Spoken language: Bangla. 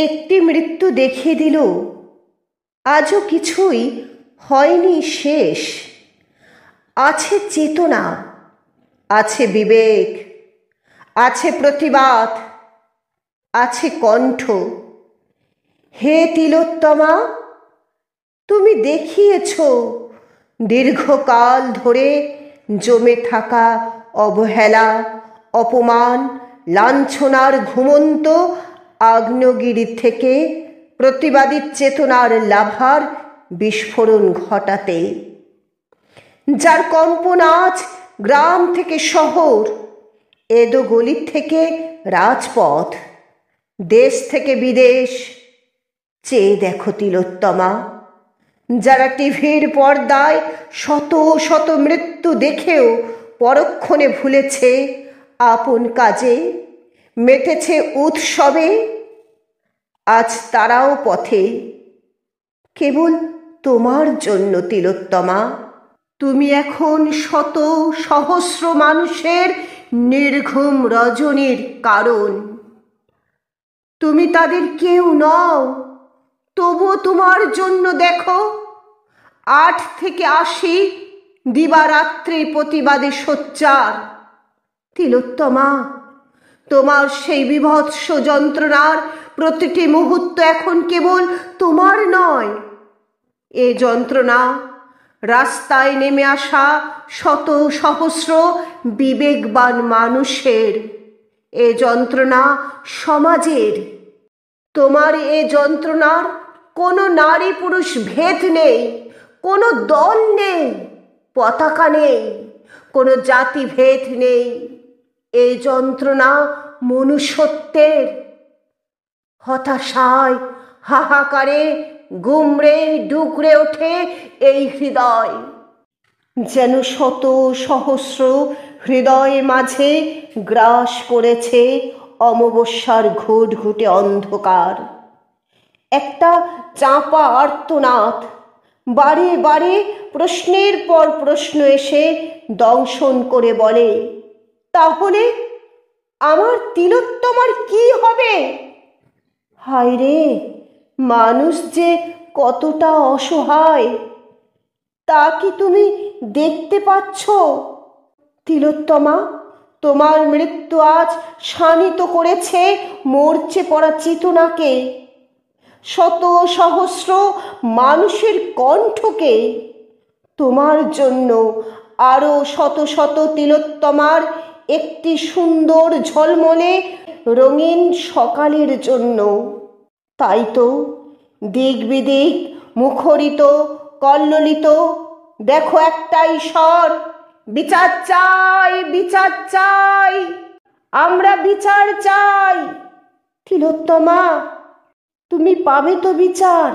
একটি মৃত্যু দেখিয়ে দিল আজও কিছুই হয়নি শেষ। আছে চেতনা, আছে বিবেক, আছে প্রতিবাদ, আছে কণ্ঠ। হে তিলোত্তমা, তুমি দেখিয়েছ দীর্ঘকাল ধরে জমে থাকা অবহেলা, অপমান, লাঞ্ছনার ঘুমন্ত আগ্নেয়গিরি থেকে প্রতিবাদী চেতনার লাভার বিস্ফোরণ ঘটাতে, যার কম্পন আজ গ্রাম থেকে শহর, এদো গলি থেকে রাজপথ, দেশ থেকে বিদেশ। চেয়ে দেখো তিলোত্তমা, যারা টিভির পর্দায় শত শত মৃত্যু দেখেও পরক্ষণে ভুলেছে আপন কাজে, মেতেছে উৎসবে, আজ তারাও পথে কেবল তোমার জন্য তিলোত্তমা। তুমি এখন শত সহস্র মানুষের নির্ঘুম রজনীর কারণ। তুমি তাদের কেউ নও, তবুও তোমার জন্য দেখো 8 থেকে 80 দিবারাত্রি প্রতিবাদে সোচ্চার। তিলোত্তমা, তোমার সেই বীভৎস যন্ত্রণার প্রতিটি মুহূর্ত এখন কেবল তোমার নয়, এ যন্ত্রণা রাস্তায় নেমে আসা শত সহস্র বিবেকবান মানুষের, এ যন্ত্রণা সমাজের। তোমার এ যন্ত্রণার কোনো নারী পুরুষ ভেদ নেই, কোনো দল নেই, পতাকা নেই, কোনো জাতিভেদ নেই। এই যন্ত্রণা মনুষ্যত্বের। হতাশায় হাহাকারে গুমড়ে ডুকরে ওঠে এই হৃদয়, যেন শত সহস্র হৃদয় মাঝে গ্রাস করেছে অমাবস্যার ঘুটঘুটে অন্ধকার। একটা চাপা আর্তনাদ, বারে বারে প্রশ্নের পর প্রশ্ন এসে দংশন করে বলে, তাহলে আমার তিলোত্তমার কি হবে? হায় রে, মানুষ যে কতটা অসহায় তা কি তুমি দেখতে পাচ্ছ? তিলোত্তমা, তোমার মৃত্যু আজ শানিত করেছে মরচে পড়া চেতনাকে, শত সহস্র মানুষের কণ্ঠকে। তোমার জন্য আরো শত শত তিলোত্তমার একটি সুন্দর ঝলমলে রঙিন সকালের জন্য। তাই তো দিক বিদিক মুখরিত কল্লোলিত, দেখো একটাই স্বর, বিচার চাই, বিচার চাই, আমরা বিচার চাই। তিলোত্তমা, তুমি পাবে তো বিচার?